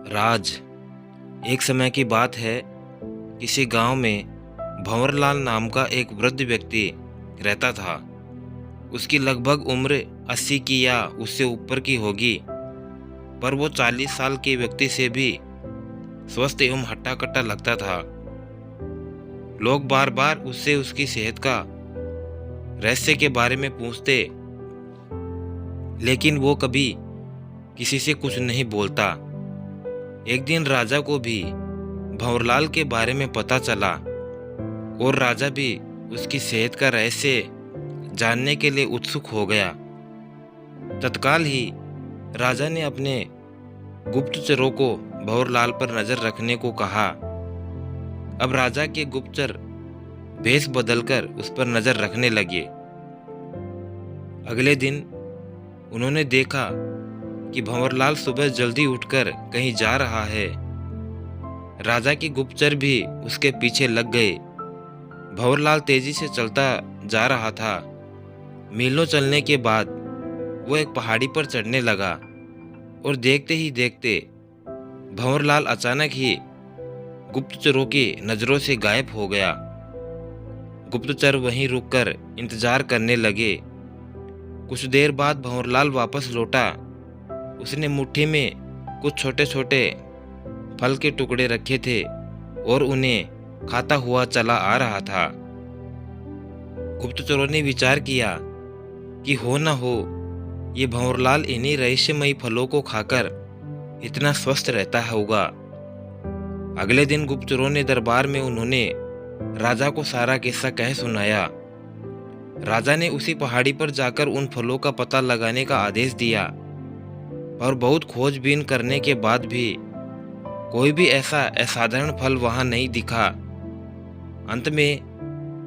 राज। एक समय की बात है। किसी गांव में भंवरलाल नाम का एक वृद्ध व्यक्ति रहता था। उसकी लगभग उम्र 80 की या उससे ऊपर की होगी, पर वो 40 साल के व्यक्ति से भी स्वस्थ एवं हट्टा-कट्टा लगता था। लोग बार बार उससे उसकी सेहत का रहस्य के बारे में पूछते, लेकिन वो कभी किसी से कुछ नहीं बोलता। एक दिन राजा को भी भंवरलाल के बारे में पता चला और राजा भी उसकी सेहत का रहस्य जानने के लिए उत्सुक हो गया। तत्काल ही राजा ने अपने गुप्तचरों को भंवरलाल पर नजर रखने को कहा। अब राजा के गुप्तचर भेष बदलकर उस पर नजर रखने लगे। अगले दिन उन्होंने देखा कि भंवरलाल सुबह जल्दी उठकर कहीं जा रहा है। राजा के गुप्तचर भी उसके पीछे लग गए। भंवरलाल तेजी से चलता जा रहा था। मीलों चलने के बाद वो एक पहाड़ी पर चढ़ने लगा और देखते ही देखते भंवरलाल अचानक ही गुप्तचरों की नजरों से गायब हो गया। गुप्तचर वहीं रुककर इंतजार करने लगे। कुछ देर बाद भंवरलाल वापस लौटा। उसने मुट्ठी में कुछ छोटे छोटे फल के टुकड़े रखे थे और उन्हें खाता हुआ चला आ रहा था। गुप्तचरों ने विचार किया कि हो न हो ये भंवरलाल इन्हीं रहस्यमयी फलों को खाकर इतना स्वस्थ रहता होगा। अगले दिन गुप्तचरों ने दरबार में उन्होंने राजा को सारा किस्सा कह सुनाया। राजा ने उसी पहाड़ी पर जाकर उन फलों का पता लगाने का आदेश दिया, और बहुत खोजबीन करने के बाद भी कोई भी ऐसा असाधारण फल वहां नहीं दिखा। अंत में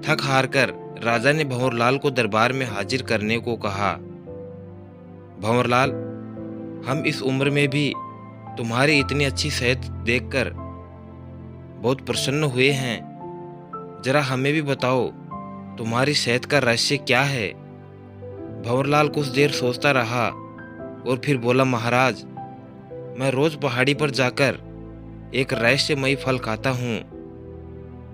थक हार कर राजा ने भंवरलाल को दरबार में हाजिर करने को कहा। भंवरलाल, हम इस उम्र में भी तुम्हारी इतनी अच्छी सेहत देखकर बहुत प्रसन्न हुए हैं। जरा हमें भी बताओ, तुम्हारी सेहत का रहस्य क्या है? भंवरलाल कुछ देर सोचता रहा और फिर बोला, महाराज, मैं रोज पहाड़ी पर जाकर एक रहस्यमयी फल खाता हूँ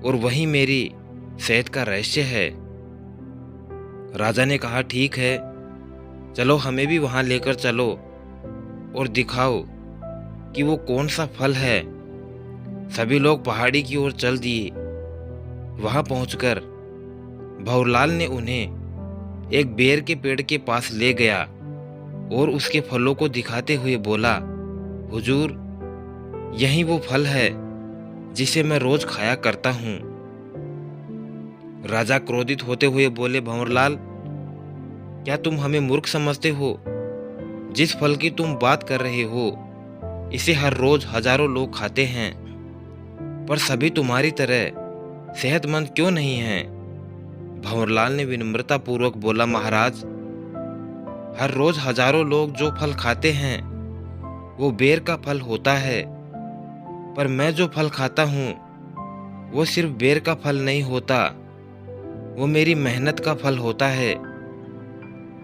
और वही मेरी सेहत का रहस्य है। राजा ने कहा, ठीक है, चलो हमें भी वहां लेकर चलो और दिखाओ कि वो कौन सा फल है। सभी लोग पहाड़ी की ओर चल दिए। वहां पहुंचकर भंवरलाल ने उन्हें एक बेर के पेड़ के पास ले गया और उसके फलों को दिखाते हुए बोला, हुजूर, यही वो फल है जिसे मैं रोज खाया करता हूँ। राजा क्रोधित होते हुए बोले, भंवरलाल, क्या तुम हमें मूर्ख समझते हो? जिस फल की तुम बात कर रहे हो इसे हर रोज हजारों लोग खाते हैं, पर सभी तुम्हारी तरह सेहतमंद क्यों नहीं हैं? भंवरलाल ने विनम्रता पूर्वक बोला, महाराज, हर रोज हजारों लोग जो फल खाते हैं वो बेर का फल होता है, पर मैं जो फल खाता हूँ वो सिर्फ बेर का फल नहीं होता, वो मेरी मेहनत का फल होता है।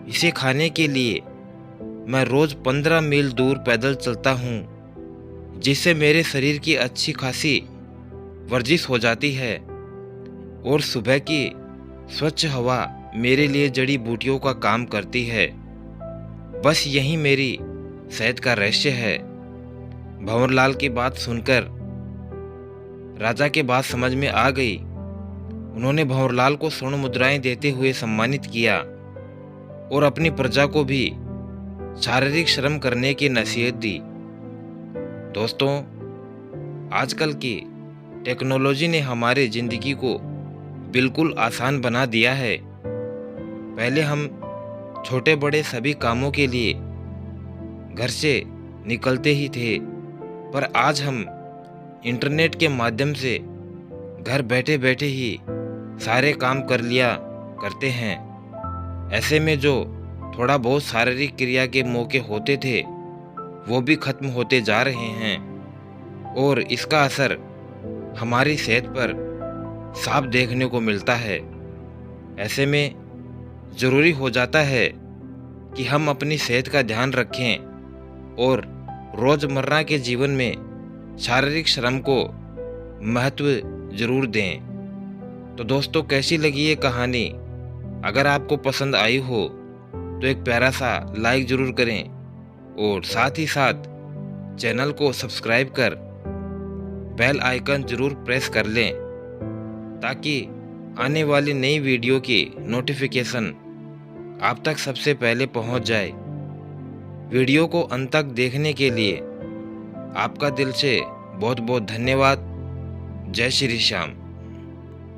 इसे खाने के लिए मैं रोज 15 मील दूर पैदल चलता हूँ, जिससे मेरे शरीर की अच्छी खासी वर्जिश हो जाती है और सुबह की स्वच्छ हवा मेरे लिए जड़ी बूटियों का काम करती है। बस यही मेरी सेहत का रहस्य है। भंवरलाल की बात सुनकर राजा के बात समझ में आ गई। उन्होंने भंवरलाल को स्वर्ण मुद्राएं देते हुए सम्मानित किया और अपनी प्रजा को भी शारीरिक श्रम करने की नसीहत दी। दोस्तों, आजकल की टेक्नोलॉजी ने हमारे जिंदगी को बिल्कुल आसान बना दिया है। पहले हम छोटे बड़े सभी कामों के लिए घर से निकलते ही थे, पर आज हम इंटरनेट के माध्यम से घर बैठे बैठे ही सारे काम कर लिया करते हैं। ऐसे में जो थोड़ा बहुत शारीरिक क्रिया के मौके होते थे वो भी खत्म होते जा रहे हैं और इसका असर हमारी सेहत पर साफ देखने को मिलता है। ऐसे में ज़रूरी हो जाता है कि हम अपनी सेहत का ध्यान रखें और रोज़मर्रा के जीवन में शारीरिक श्रम को महत्व जरूर दें। तो दोस्तों, कैसी लगी ये कहानी? अगर आपको पसंद आई हो तो एक प्यारा सा लाइक ज़रूर करें और साथ ही साथ चैनल को सब्सक्राइब कर बेल आइकन ज़रूर प्रेस कर लें, ताकि आने वाली नई वीडियो की नोटिफिकेशन आप तक सबसे पहले पहुंच जाए। वीडियो को अंत तक देखने के लिए आपका दिल से बहुत बहुत धन्यवाद। जय श्री श्याम।